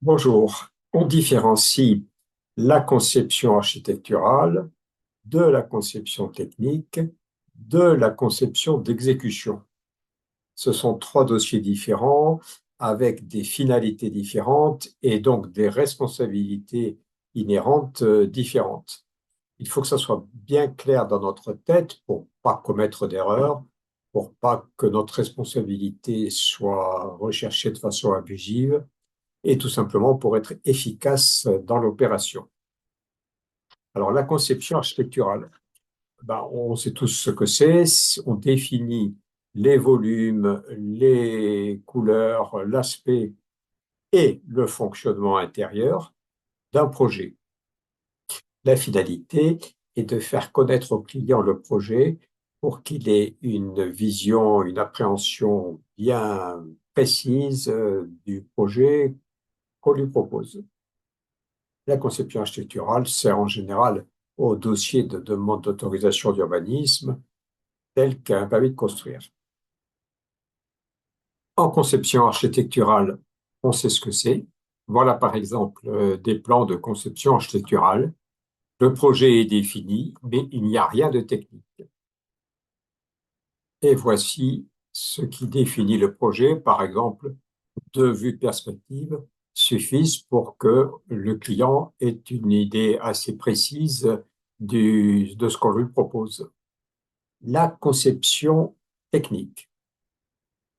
Bonjour. On différencie la conception architecturale de la conception technique, de la conception d'exécution. Ce sont trois dossiers différents avec des finalités différentes et donc des responsabilités inhérentes différentes. Il faut que ça soit bien clair dans notre tête pour pas commettre d'erreurs, pour pas que notre responsabilité soit recherchée de façon abusive et tout simplement pour être efficace dans l'opération. Alors, la conception architecturale, ben, on sait tous ce que c'est. On définit les volumes, les couleurs, l'aspect et le fonctionnement intérieur d'un projet. La finalité est de faire connaître au client le projet pour qu'il ait une vision, une appréhension bien précise du projet qu'on lui propose. La conception architecturale sert en général au dossier de demande d'autorisation d'urbanisme, tel qu'un permis de construire. En conception architecturale, on sait ce que c'est. Voilà par exemple des plans de conception architecturale. Le projet est défini, mais il n'y a rien de technique. Et voici ce qui définit le projet. Par exemple, deux vues de perspective suffisent pour que le client ait une idée assez précise de ce qu'on lui propose. La conception technique.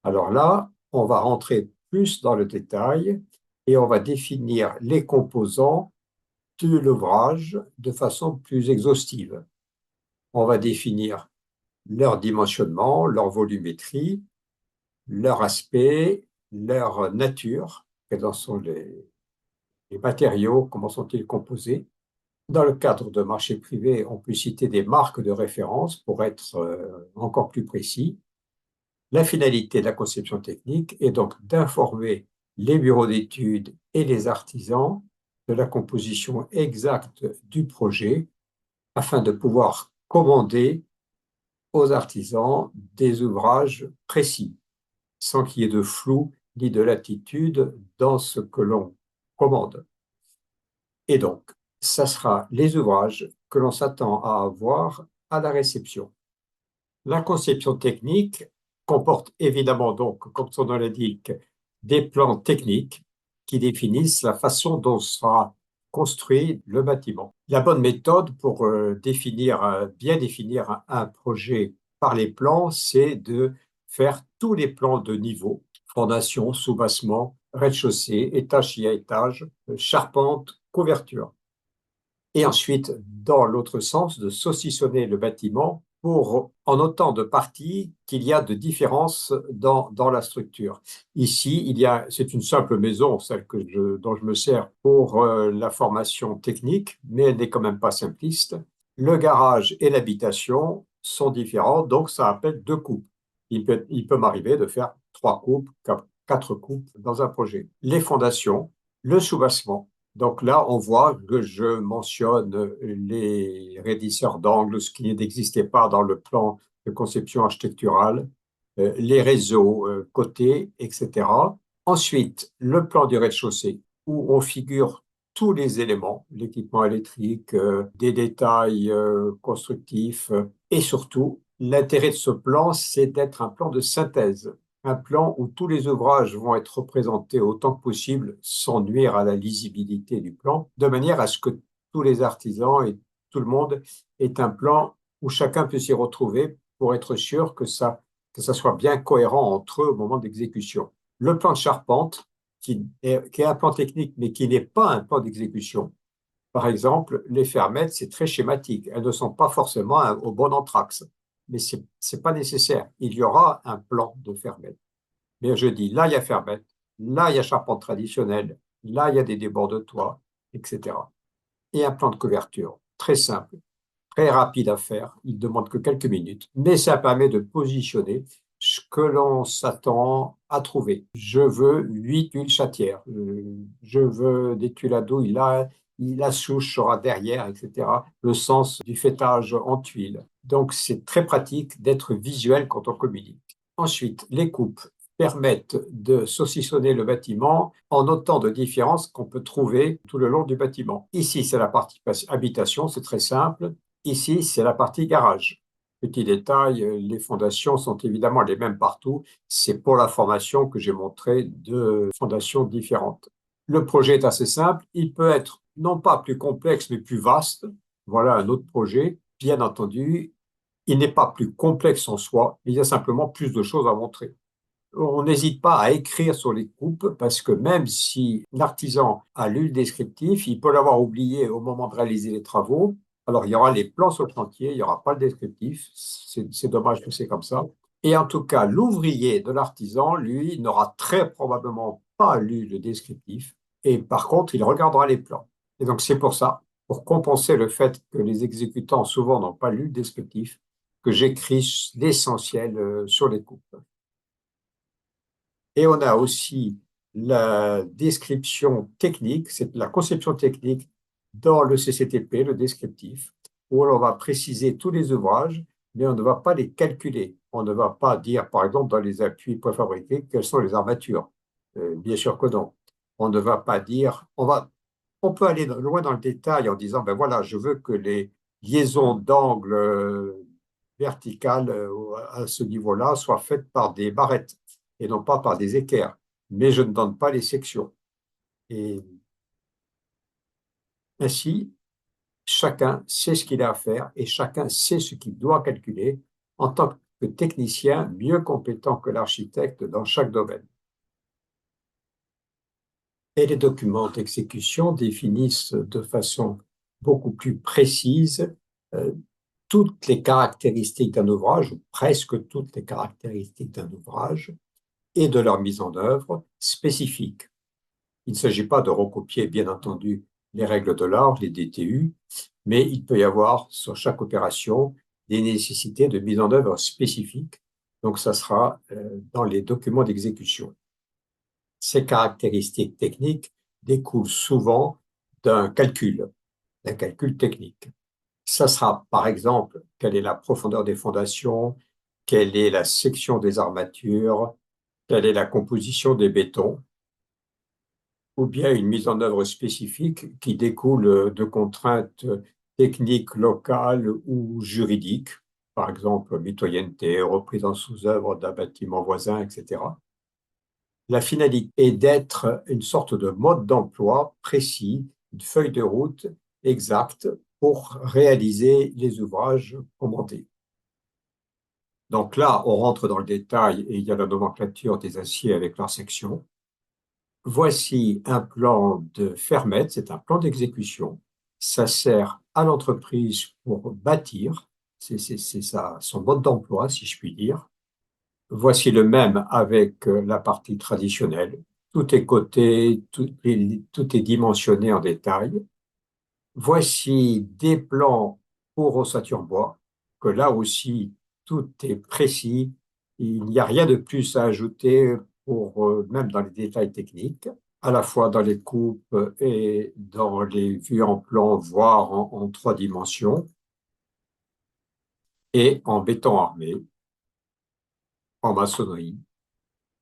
Alors là, on va rentrer plus dans le détail et on va définir les composants de l'ouvrage de façon plus exhaustive. On va définir leur dimensionnement, leur volumétrie, leur aspect, leur nature, quels sont les matériaux, comment sont-ils composés. Dans le cadre de marché privé, on peut citer des marques de référence pour être encore plus précis. La finalité de la conception technique est donc d'informer les bureaux d'études et les artisans de la composition exacte du projet afin de pouvoir commander aux artisans des ouvrages précis, sans qu'il y ait de flou ni de latitude dans ce que l'on commande. Et donc, ça sera les ouvrages que l'on s'attend à avoir à la réception. La conception technique comporte évidemment donc, comme son nom l'indique, des plans techniques qui définissent la façon dont sera construit le bâtiment. La bonne méthode pour bien définir un projet par les plans, c'est de faire tous les plans de niveau, fondation, soubassement, rez-de-chaussée, étage à étage, charpente, couverture. Et ensuite, dans l'autre sens, de saucissonner le bâtiment en autant de parties qu'il y a de différences dans la structure. Ici, c'est une simple maison, celle dont je me sers pour la formation technique, mais elle n'est quand même pas simpliste. Le garage et l'habitation sont différents, donc ça appelle deux coupes. Il peut m'arriver de faire trois coupes, quatre coupes dans un projet. Les fondations, le soubassement. Donc là, on voit que je mentionne les raidisseurs d'angles, ce qui n'existait pas dans le plan de conception architecturale, les réseaux côtés, etc. Ensuite, le plan du rez-de-chaussée, où on figure tous les éléments, l'équipement électrique, des détails constructifs, et surtout, l'intérêt de ce plan, c'est d'être un plan de synthèse, un plan où tous les ouvrages vont être représentés autant que possible sans nuire à la lisibilité du plan, de manière à ce que tous les artisans et tout le monde aient un plan où chacun peut s'y retrouver pour être sûr que ça soit bien cohérent entre eux au moment d'exécution. Le plan de charpente, qui est un plan technique, mais qui n'est pas un plan d'exécution. Par exemple, les fermettes, c'est très schématique. Elles ne sont pas forcément au bon entraxe, mais ce n'est pas nécessaire. Il y aura un plan de fermettes. Mais je dis, là, il y a fermette, là, il y a charpente traditionnelle, là, il y a des débords de toit, etc. Et un plan de couverture, très simple, très rapide à faire. Il ne demande que quelques minutes, mais ça permet de positionner ce que l'on s'attend à trouver. Je veux 8 tuiles chatières. Je veux des tuiles à douille. Là, la souche sera derrière, etc. Le sens du fêtage en tuiles. Donc, c'est très pratique d'être visuel quand on communique. Ensuite, les coupes. permettent de saucissonner le bâtiment en autant de différences qu'on peut trouver tout le long du bâtiment. Ici, c'est la partie habitation, c'est très simple. Ici, c'est la partie garage. Petit détail, les fondations sont évidemment les mêmes partout. C'est pour la formation que j'ai montré deux fondations différentes. Le projet est assez simple. Il peut être non pas plus complexe, mais plus vaste. Voilà un autre projet. Bien entendu, il n'est pas plus complexe en soi, il y a simplement plus de choses à montrer. On n'hésite pas à écrire sur les coupes parce que même si l'artisan a lu le descriptif, il peut l'avoir oublié au moment de réaliser les travaux. Alors, il y aura les plans sur le chantier, il n'y aura pas le descriptif. C'est dommage que c'est comme ça. Et en tout cas, l'ouvrier de l'artisan, lui, n'aura très probablement pas lu le descriptif. Et par contre, il regardera les plans. Et donc, c'est pour ça, pour compenser le fait que les exécutants souvent n'ont pas lu le descriptif, que j'écris l'essentiel sur les coupes. Et on a aussi la description technique, c'est la conception technique dans le CCTP, le descriptif, où on va préciser tous les ouvrages, mais on ne va pas les calculer. On ne va pas dire, par exemple, dans les appuis préfabriqués, quelles sont les armatures. Bien sûr que non. On ne va pas dire, on peut aller loin dans le détail en disant, ben voilà, je veux que les liaisons d'angle verticales à ce niveau-là soient faites par des barrettes et non pas par des équerres. Mais je ne donne pas les sections. Et ainsi, chacun sait ce qu'il a à faire et chacun sait ce qu'il doit calculer en tant que technicien mieux compétent que l'architecte dans chaque domaine. Et les documents d'exécution définissent de façon beaucoup plus précise euh, toutes les caractéristiques d'un ouvrage, ou presque toutes les caractéristiques d'un ouvrage, et de leur mise en œuvre spécifique. Il ne s'agit pas de recopier, bien entendu, les règles de l'art, les DTU, mais il peut y avoir sur chaque opération des nécessités de mise en œuvre spécifiques. Donc, ça sera dans les documents d'exécution. Ces caractéristiques techniques découlent souvent d'un calcul technique. Ça sera, par exemple, quelle est la profondeur des fondations, quelle est la section des armatures, quelle est la composition des bétons, ou bien une mise en œuvre spécifique qui découle de contraintes techniques locales ou juridiques, par exemple mitoyenneté, reprise en sous-œuvre d'un bâtiment voisin, etc. La finalité est d'être une sorte de mode d'emploi précis, une feuille de route exacte pour réaliser les ouvrages commandés. Donc là, on rentre dans le détail et il y a la nomenclature des aciers avec leurs sections. Voici un plan de fermette, c'est un plan d'exécution. Ça sert à l'entreprise pour bâtir, c'est son mode d'emploi, si je puis dire. Voici le même avec la partie traditionnelle. Tout est coté, tout est dimensionné en détail. Voici des plans pour ossature bois, que là aussi, tout est précis. Il n'y a rien de plus à ajouter même dans les détails techniques, à la fois dans les coupes et dans les vues en plan, voire en 3 dimensions, et en béton armé, en maçonnerie.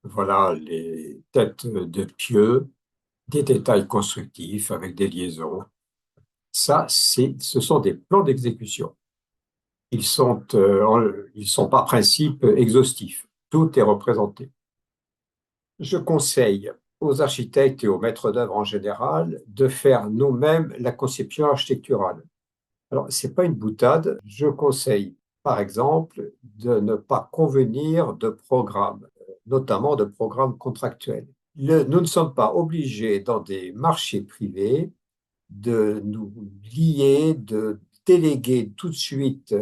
Voilà les têtes de pieux, des détails constructifs avec des liaisons. Ça, ce sont des plans d'exécution. Ils sont par principe exhaustifs. Tout est représenté. Je conseille aux architectes et aux maîtres d'œuvre en général de faire nous-mêmes la conception architecturale. Alors, ce n'est pas une boutade. Je conseille, par exemple, de ne pas convenir de programmes, notamment de programmes contractuels. Nous ne sommes pas obligés dans des marchés privés de nous lier, de déléguer tout de suite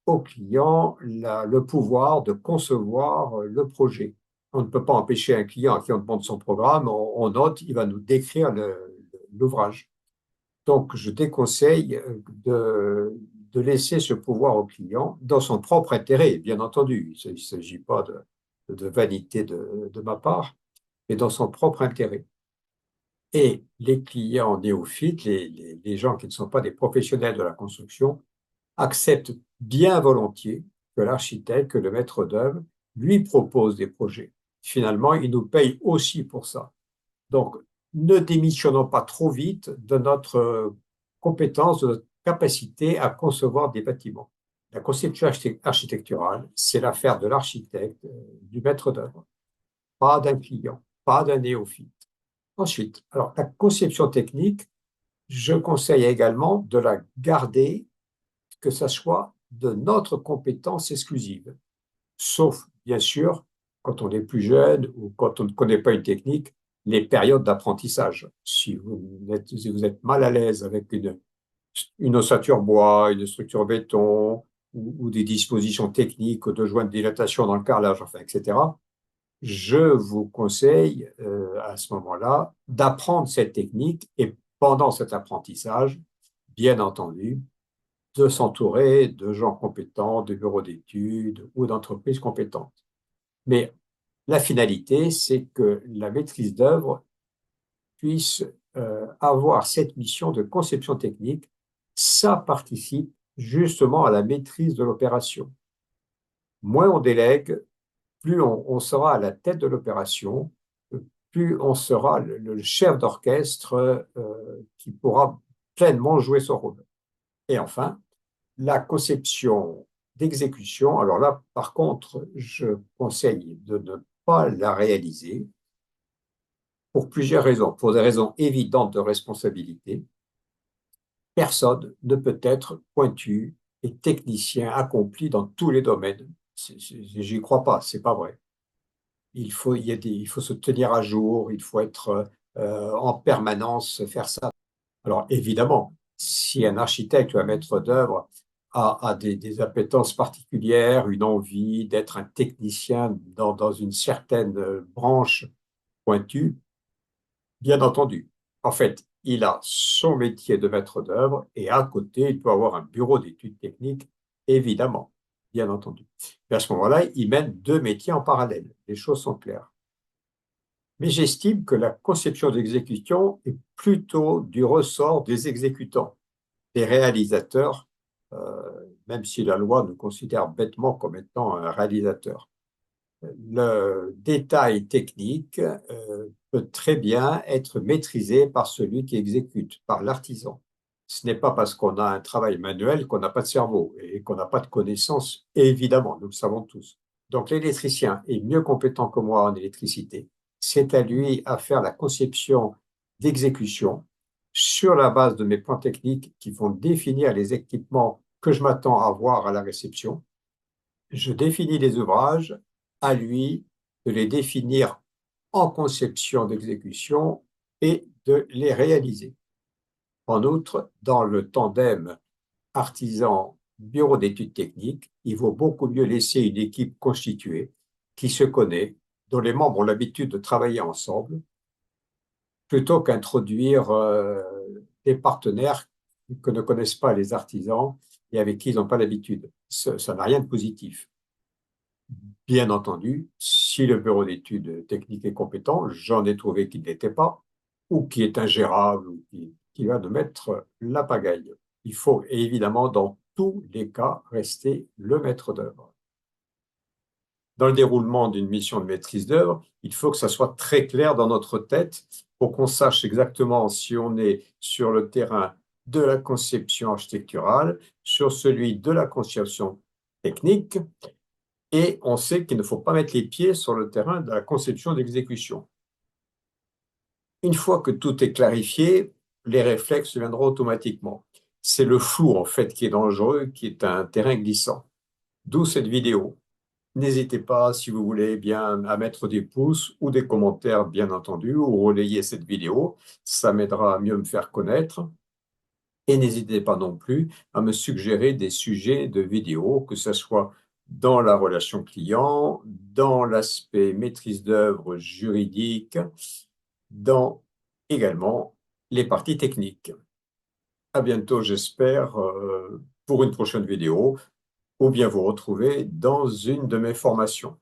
au client le pouvoir de concevoir le projet. On ne peut pas empêcher un client à qui on demande son programme, on note, il va nous décrire l'ouvrage. Donc, je déconseille de laisser ce pouvoir au client dans son propre intérêt, bien entendu. Il ne s'agit pas de vanité de ma part, mais dans son propre intérêt. Et les clients néophytes, les gens qui ne sont pas des professionnels de la construction, acceptent bien volontiers que l'architecte, que le maître d'œuvre, lui propose des projets. finalement, ils nous payent aussi pour ça. Donc, ne démissionnons pas trop vite de notre compétence, de notre capacité à concevoir des bâtiments. La conception architecturale, c'est l'affaire de l'architecte, du maître d'œuvre, pas d'un client, pas d'un néophyte. Ensuite, alors la conception technique, je conseille également de la garder, que ce soit de notre compétence exclusive. Sauf, bien sûr, quand on est plus jeune ou quand on ne connaît pas une technique, les périodes d'apprentissage. Si vous êtes mal à l'aise avec une ossature bois, une structure béton ou des dispositions techniques de joints de dilatation dans le carrelage, enfin, etc., je vous conseille à ce moment-là d'apprendre cette technique et pendant cet apprentissage, bien entendu, de s'entourer de gens compétents, de bureaux d'études ou d'entreprises compétentes. Mais la finalité, c'est que la maîtrise d'œuvre puisse avoir cette mission de conception technique. Ça participe justement à la maîtrise de l'opération. Moins on délègue, plus on sera à la tête de l'opération, plus on sera le chef d'orchestre qui pourra pleinement jouer son rôle. Et enfin, la conception d'exécution, alors là, par contre, je conseille de ne pas la réaliser pour plusieurs raisons. Pour des raisons évidentes de responsabilité, personne ne peut être pointu et technicien accompli dans tous les domaines. J'y crois pas, c'est pas vrai. Il faut se tenir à jour, il faut être en permanence, faire ça. Alors évidemment, si un architecte ou un maître d'œuvre a des appétences particulières, une envie d'être un technicien dans une certaine branche pointue, bien entendu. En fait, il a son métier de maître d'œuvre et à côté, il peut avoir un bureau d'études techniques, évidemment, bien entendu. Et à ce moment-là, il mène deux métiers en parallèle. Les choses sont claires. Mais j'estime que la conception d'exécution est plutôt du ressort des exécutants, des réalisateurs, même si la loi nous considère bêtement comme étant un réalisateur. Le détail technique peut très bien être maîtrisé par celui qui exécute, par l'artisan. Ce n'est pas parce qu'on a un travail manuel qu'on n'a pas de cerveau et qu'on n'a pas de connaissances, évidemment, nous le savons tous. Donc l'électricien est mieux compétent que moi en électricité. C'est à lui à faire la conception d'exécution sur la base de mes plans techniques qui vont définir les équipements que je m'attends à voir à la réception. Je définis les ouvrages, à lui de les définir en conception d'exécution et de les réaliser. En outre, dans le tandem artisan-bureau d'études techniques, il vaut beaucoup mieux laisser une équipe constituée qui se connaît, dont les membres ont l'habitude de travailler ensemble, plutôt qu'introduire des partenaires que ne connaissent pas les artisans et avec qui ils n'ont pas l'habitude. Ça n'a rien de positif. Bien entendu, si le bureau d'études techniques est compétent, j'en ai trouvé qui ne l'était pas, ou qui est ingérable, ou qui va nous mettre la pagaille. Il faut évidemment, dans tous les cas, rester le maître d'œuvre. Dans le déroulement d'une mission de maîtrise d'œuvre, il faut que ça soit très clair dans notre tête pour qu'on sache exactement si on est sur le terrain de la conception architecturale, sur celui de la conception technique, et on sait qu'il ne faut pas mettre les pieds sur le terrain de la conception d'exécution. Une fois que tout est clarifié, les réflexes viendront automatiquement. C'est le flou, en fait, qui est dangereux, qui est un terrain glissant. D'où cette vidéo. N'hésitez pas, si vous voulez, bien à mettre des pouces ou des commentaires, bien entendu, ou relayer cette vidéo. Ça m'aidera à mieux me faire connaître. Et n'hésitez pas non plus à me suggérer des sujets de vidéos, que ce soit dans la relation client, dans l'aspect maîtrise d'œuvre juridique, dans également les parties techniques. À bientôt, j'espère, pour une prochaine vidéo, ou bien vous retrouver dans une de mes formations.